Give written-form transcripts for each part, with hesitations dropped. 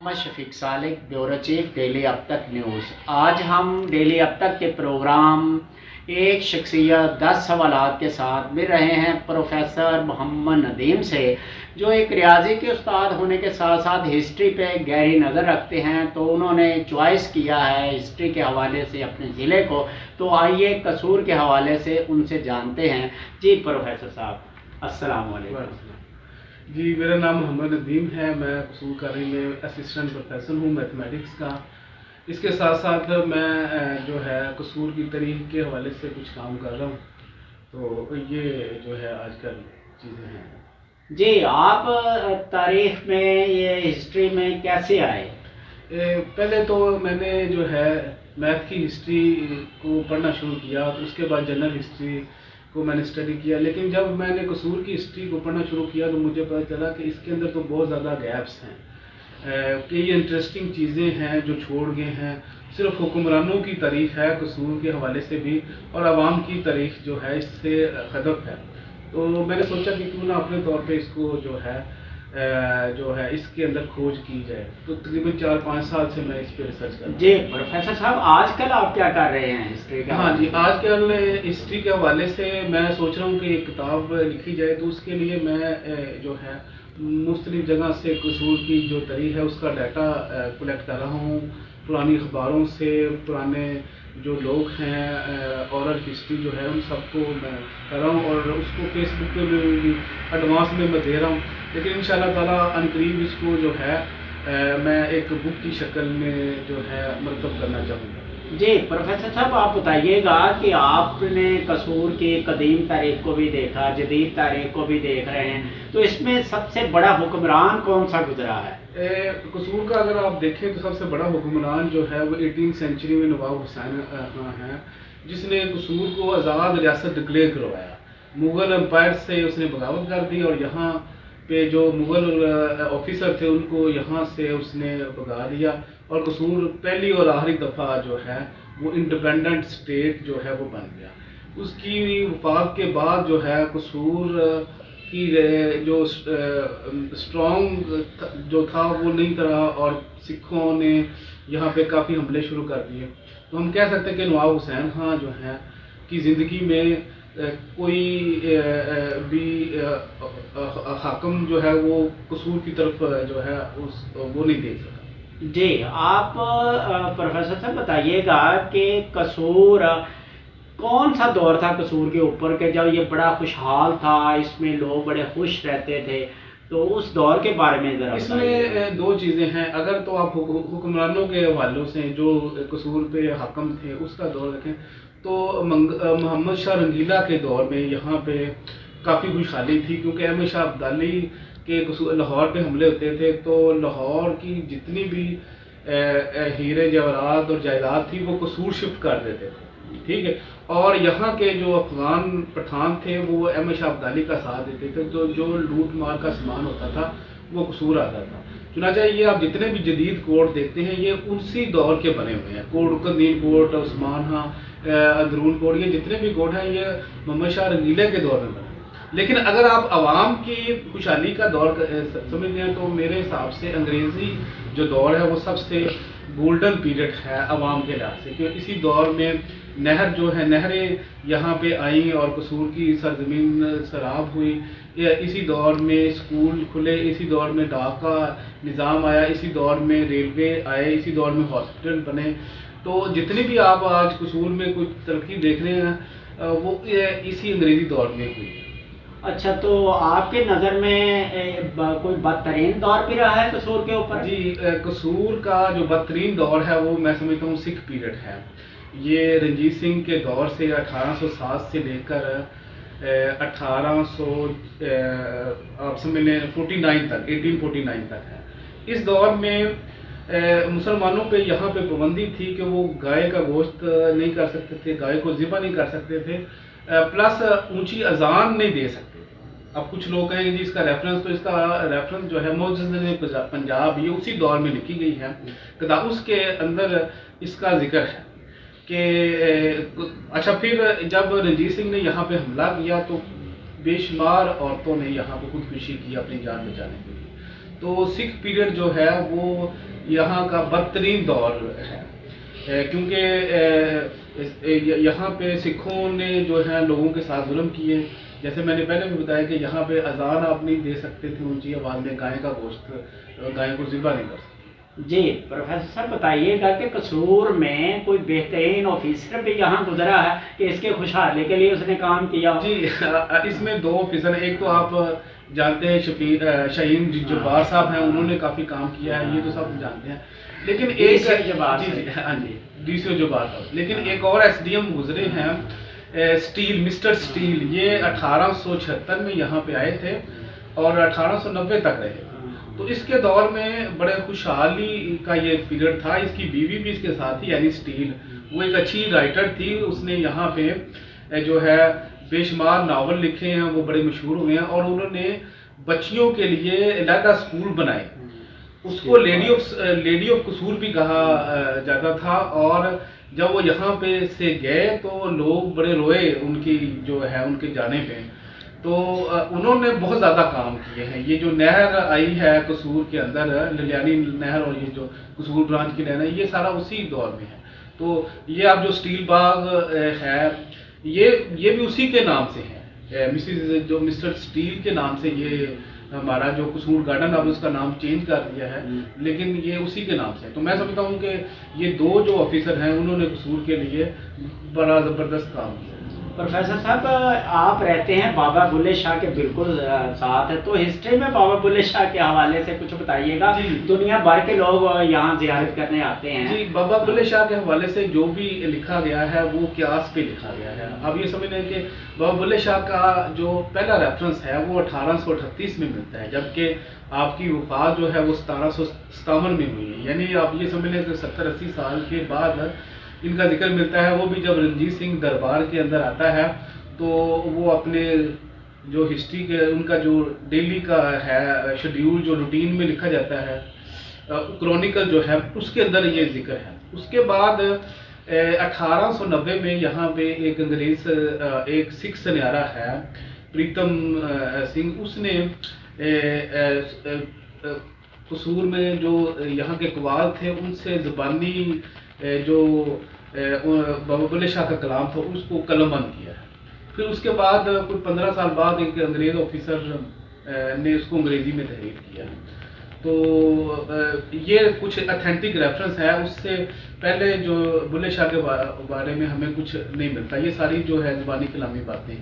محمد شفیق سالک، bureau chief daily اب تک news. آج ہم ڈیلی اب تک کے پروگرام ایک شخصیت 10 سوالات کے ساتھ مل رہے ہیں پروفیسر محمد ندیم سے، جو ایک ریاضی کے استاد ہونے کے ساتھ ساتھ ہسٹری پہ گہری نظر رکھتے ہیں۔ تو انہوں نے چوائس کیا ہے ہسٹری کے حوالے سے اپنے ضلع کو، تو آئیے قصور کے حوالے سے ان سے جانتے ہیں۔ جی پروفیسر صاحب السلام علیکم۔ جی میرا نام محمد ندیم ہے، میں قصور کالج میں اسسٹنٹ پروفیسر ہوں میتھمیٹکس کا۔ اس کے ساتھ ساتھ میں جو ہے قصور کی تاریخ کے حوالے سے کچھ کام کر رہا ہوں، تو یہ جو ہے آج کل چیزیں ہیں۔ جی آپ تاریخ میں یہ ہسٹری میں کیسے آئے؟ پہلے تو میں نے جو ہے میتھ کی ہسٹری کو پڑھنا شروع کیا، تو اس کے بعد جنرل ہسٹری کو میں نے اسٹڈی کیا، لیکن جب میں نے قصور کی ہسٹری کو پڑھنا شروع کیا تو مجھے پتہ چلا کہ اس کے اندر تو بہت زیادہ گیپس ہیں، کہ یہ انٹرسٹنگ چیزیں ہیں جو چھوڑ گئے ہیں۔ صرف حکمرانوں کی تاریخ ہے قصور کے حوالے سے بھی، اور عوام کی تاریخ جو ہے اس سے حذف ہے۔ تو میں نے سوچا کہ کیوں نہ اپنے طور پہ اس کو جو ہے اس کے اندر کھوج کی جائے، تو تقریباً 4-5 سال سے میں اس پہ ریسرچ کر رہا ہوں۔ جی پروفیسر صاحب آج کل آپ کیا کر رہے ہیں ہسٹری کا؟ ہاں جی، آج کل ہسٹری کے حوالے سے میں سوچ رہا ہوں کہ ایک کتاب لکھی جائے، تو اس کے لیے میں جو ہے مختلف جگہ سے قصور کی جو تاریخ ہے اس کا ڈیٹا کلیکٹ کر رہا ہوں، پرانی اخباروں سے، پرانے جو لوگ ہیں، اورل ہسٹری جو ہے ان سب کو میں کر رہا ہوں، اور اس کو فیس بک پہ بھی ایڈوانس میں دے رہا ہوں، لیکن ان شاء اللہ تعالیٰ عنقریب اس کو جو ہے میں ایک بک کی شکل میں جو ہے مرتب کرنا چاہوں گا۔ جی پروفیسر صاحب آپ بتائیے گا کہ آپ نے قصور کی قدیم تاریخ کو بھی دیکھا، جدید تاریخ کو بھی دیکھ رہے ہیں، تو اس میں سب سے بڑا حکمران کون سا گزرا ہے؟ قصور کا اگر آپ دیکھیں تو سب سے بڑا حکمران جو ہے وہ 18 سینچری میں نواب حسین ہیں، جس نے قصور کو آزاد ریاست ڈکلیئر کروایا۔ مغل امپائر سے اس نے بغاوت کر دی، اور یہاں پہ جو مغل آفیسر تھے ان کو یہاں سے اس نے بھگا دیا، اور قصور پہلی اور آخری دفعہ جو ہے وہ انڈیپینڈنٹ اسٹیٹ جو ہے وہ بن گیا۔ اس کی وفات کے بعد جو ہے قصور کی جو اسٹرانگ جو تھا وہ نہیں رہا، اور سکھوں نے یہاں پہ کافی حملے شروع کر دیے۔ تو ہم کہہ سکتے ہیں کہ نواب حسین خان جو ہے کی زندگی میں کوئی بھی حاکم جو ہے وہ قصور کی طرف جو ہے وہ نہیں دیکھ سکا۔ جی آپ پروفیسر صاحب بتائیے گا کہ قصور کون سا دور تھا قصور کے اوپر کہ جب یہ بڑا خوشحال تھا، اس میں لوگ بڑے خوش رہتے تھے، تو اس دور کے بارے میں ذرا اس میں دو چیزیں ہیں۔ اگر تو آپ حکمرانوں کے حوالوں سے جو قصور پہ حاکم تھے اس کا دور دیکھیں تو محمد شاہ رنگیلا کے دور میں یہاں پہ کافی خوشحالی تھی، کیونکہ احمد شاہ ابدالی کے لاہور پہ حملے ہوتے تھے، تو لاہور کی جتنی بھی ہیرے جواہرات اور جائیداد تھی وہ قصور شفٹ کر دیتے تھے، ٹھیک ہے، اور یہاں کے جو افغان پٹھان تھے وہ احمد شاہ ابدالی کا ساتھ دیتے تھے، تو جو لوٹ مار کا سامان ہوتا تھا وہ قصور آتا تھا۔ چنانچہ یہ آپ جتنے بھی جدید کوٹ دیکھتے ہیں یہ اسی دور کے بنے ہوئے ہیں، کوٹ قدیم کوٹ، عثمان ہاں، اندرون کوٹ، یہ جتنے بھی کوٹ ہیں یہ محمد شاہ رنگیلے کے دور میں بنے۔ لیکن اگر آپ عوام کی خوشحالی کا دور سمجھتے ہیں تو میرے حساب سے انگریزی جو دور ہے وہ سب سے گولڈن پیریڈ ہے عوام کے لحاظ سے، کیونکہ اسی دور میں نہر جو ہے نہریں یہاں پہ آئیں اور قصور کی سرزمین سیراب ہوئی، اسی دور میں اسکول کھلے، اسی دور میں ڈاک کا نظام آیا، اسی دور میں ریلوے آئے، اسی دور میں ہاسپٹل بنے، تو جتنی بھی آپ آج قصور میں کچھ ترقی دیکھ رہے ہیں وہ اسی انگریزی دور میں ہوئی۔ اچھا، تو آپ کے نظر میں کوئی بدترین دور بھی رہا ہے قصور کے اوپر؟ جی قصور کا جو بدترین دور ہے وہ میں سمجھتا ہوں سکھ پیریڈ ہے۔ یہ رنجیت سنگھ کے دور سے 1807 سے لے کر 1800 آپ سمجھ لیں 49 تک، 1849 تک ہے۔ اس دور میں مسلمانوں پہ یہاں پہ پابندی تھی کہ وہ گائے کا گوشت نہیں کر سکتے تھے، گائے کو ذبح نہیں کر سکتے تھے، پلس اونچی اذان نہیں دے سکتے۔ اب کچھ لوگ کہیں جی اس کا ریفرنس، تو اس کا ریفرنس جو ہے معجزۂ پنجاب یہ اسی دور میں لکھی گئی ہے، اس کے اندر اس کا ذکر ہے کہ اچھا پھر جب رنجیت سنگھ نے یہاں پہ حملہ کیا تو بے شمار عورتوں نے یہاں پہ خودکشی کی اپنی جان بچانے کے لیے۔ تو سکھ پیریڈ جو ہے وہ یہاں کا بدترین دور ہے، کیونکہ یہاں پہ سکھوں نے جو ہے لوگوں کے ساتھ ظلم کیے. جیسے میں نے پہلے بھی بتایا کہ یہاں پہ اذان آپ نہیں دے سکتے تھے اونچی آواز میں، گائے کا گوشت، گائے کو ذبح نہیں کر سکتے. جی پروفیسر صاحب بتائیے گا کہ قصور میں کوئی بہترین آفیسر بھی یہاں گزرا ہے کہ اس کے خوشحالی کے لیے اس نے کام کیا؟ جی اس میں 2 آفیسر ہیں. ایک تو آپ جانتے ہیں شہین جبار صاحب ہیں، انہوں نے کافی کام کیا ہے، یہ تو سب جانتے ہیں. لیکن ایک ڈی سی جبار صاحب، لیکن ایک اور ایس ڈی ایم گزرے ہیں اسٹیل، مسٹر اسٹیل. یہ 1876 میں یہاں پہ آئے تھے اور 1890 تک رہے. تو اس کے دور میں بڑے خوشحالی کا یہ پیریڈ تھا. اس کی بیوی بھی اس کے ساتھ تھی، یعنی اسٹیل. وہ ایک اچھی رائٹر تھی، اس نے یہاں پہ جو ہے بے شمار ناول لکھے ہیں، وہ بڑے مشہور ہوئے ہیں. اور انہوں نے بچیوں کے لیے علیحدہ اسکول بنائے. اس کو لیڈی آف قصور بھی کہا جاتا تھا. اور جب وہ یہاں پہ سے گئے تو لوگ بڑے روئے ان کی جو ہے ان کے جانے پہ. تو انہوں نے بہت زیادہ کام کیے ہیں. یہ جو نہر آئی ہے قصور کے اندر، للیانی نہر، اور یہ جو قصور برانچ کی نہر ہے، یہ سارا اسی دور میں ہے. تو یہ اب جو اسٹیل باغ ہے، یہ بھی اسی کے نام سے ہے. جو مسٹر اسٹیل کے نام سے یہ ہمارا جو قصور گارڈن، اب اس کا نام چینج کر دیا ہے، لیکن یہ اسی کے نام سے ہے. تو میں سمجھتا ہوں کہ یہ 2 جو آفیسر ہیں انہوں نے قصور کے لیے بڑا زبردست کام کیا. پروفیسر صاحب آپ رہتے ہیں بابا بلے شاہ کے بالکل ساتھ ہے، تو ہسٹری میں بابا بلے شاہ کے حوالے سے کچھ بتائیے گا. دنیا بھر کے لوگ یہاں زیارت کرنے آتے ہیں. جی بابا بلے شاہ کے حوالے سے جو بھی لکھا گیا ہے وہ قیاس پہ لکھا گیا ہے. اب یہ سمجھ لیں کہ بابا بلے شاہ کا جو پہلا ریفرنس ہے وہ 1838 میں ملتا ہے، جبکہ آپ کی وفات جو ہے وہ 1757 میں ہوئی ہے. یعنی آپ یہ سمجھ لیں کہ 70-80 سال کے بعد ان کا ذکر ملتا ہے. وہ بھی جب رنجیت سنگھ دربار کے اندر آتا ہے تو وہ اپنے جو ہسٹری کے ان کا جو ڈیلی کا ہے شیڈیول جو روٹین میں لکھا جاتا ہے، کرونیکل جو ہے، اس کے اندر یہ ذکر ہے. اس کے بعد 1890 میں یہاں پہ ایک انگریز ایک سکھ سنیارا ہے پریتم سنگھ، اس نے قصور میں جو یہاں کے قوال تھے ان سے زبانی جو بابا بلے شاہ کا کلام تھا اس کو قلم بند کیا ہے. پھر اس کے بعد کچھ 15 سال بعد ایک انگریز آفیسر نے اس کو انگریزی میں تحریر کیا. تو یہ کچھ اتھینٹک ریفرنس ہے. اس سے پہلے جو بلے شاہ کے بارے میں ہمیں کچھ نہیں ملتا. یہ ساری جو ہے زبانی کلامی باتیں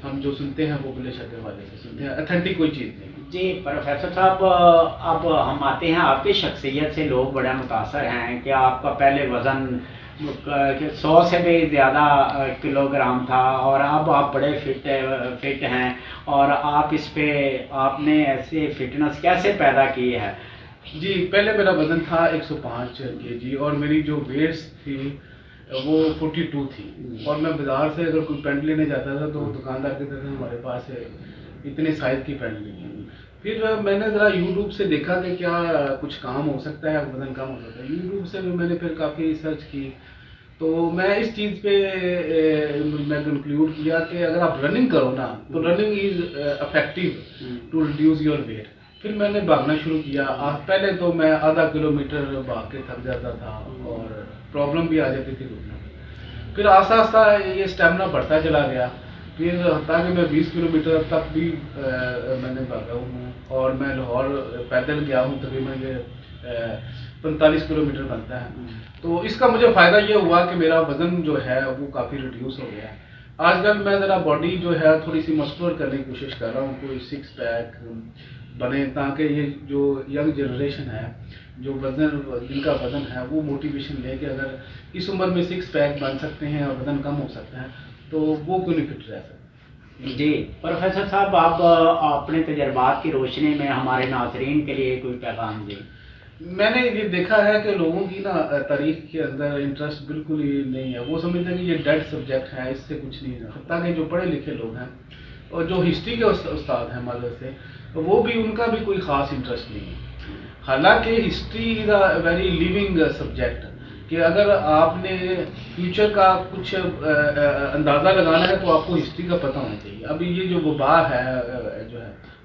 ہم جو سنتے ہیں وہ بلے شاہ کے حوالے سے سنتے ہیں، اتھینٹک کوئی چیز نہیں. جی پروفیسر صاحب اب ہم آتے ہیں آپ کی شخصیت سے. لوگ بڑا متاثر ہیں کہ آپ کا پہلے وزن 100 سے بھی زیادہ کلو گرام تھا اور اب آپ بڑے فٹ ہیں. اور آپ اس پہ آپ نے ایسے فٹنس کیسے پیدا کی ہے؟ جی پہلے میرا وزن تھا 105 kg اور میری جو ویٹس تھی وہ 42 تھی. اور میں بازار سے اگر کوئی پینٹ لینے جاتا تھا تو دکاندار کہتے تھے ہمارے پاس اتنے سائز کی پینٹ نہیں ہے. پھر میں نے ذرا یوٹیوب سے دیکھا کہ کیا کچھ کام ہو سکتا ہے، وزن کم ہو سکتا ہے. یوٹیوب سے بھی میں نے پھر کافی ریسرچ کی تو میں اس چیز پہ میں کنکلوڈ کیا کہ اگر آپ رننگ کرو نا تو running is effective to reduce your weight. پھر میں نے بھاگنا شروع کیا. پہلے تو میں آدھا کلومیٹر بھاگ کے تھک جاتا تھا اور پرابلم بھی آ جاتی تھی رکنے میں. پھر آہستہ آہستہ یہ اسٹیمنا بڑھتا چلا گیا. پھر حتیٰ کہ میں 20 کلومیٹر تک بھی میں نے بھاگا ہوں اور میں لاہور پیدل گیا ہوں. تقریباً یہ 45 کلومیٹر بنتا ہے. تو اس کا مجھے فائدہ یہ ہوا کہ میرا وزن جو ہے وہ کافی ریڈیوس ہو گیا ہے. آج کل میں ذرا باڈی جو ہے تھوڑی سی مسکولر کرنے کی کوشش کر رہا ہوں، کوئی 6 پیک بنے تاکہ یہ جو ینگ جنریشن ہے جو جن کا وزن ہے وہ موٹیویشن لے کہ اگر اس عمر میں 6 پیک بن سکتے ہیں اور وزن کم ہو سکتا ہے تو وہ کیوں نہیں فٹ رہ سکتے. جی پروفیسر صاحب آپ اپنے تجربات کی روشنی میں ہمارے ناظرین کے لیے کوئی پیغام دیں. میں نے یہ دیکھا ہے کہ لوگوں کی نا تاریخ کے اندر انٹرسٹ بالکل ہی نہیں ہے. وہ سمجھتے ہیں کہ یہ ڈیڈ سبجیکٹ ہے، اس سے کچھ نہیں ہے. حتیٰ کہ جو پڑھے لکھے لوگ ہیں اور جو ہسٹری کے استاد ہیں مدد سے، وہ بھی ان کا بھی کوئی خاص انٹرسٹ نہیں ہے. حالانکہ history is a very living subject کہ اگر آپ نے فیوچر کا کچھ اندازہ لگانا ہے تو آپ کو ہسٹری کا پتہ ہونا چاہیے. ابھی یہ جو وبا ہے جو ہے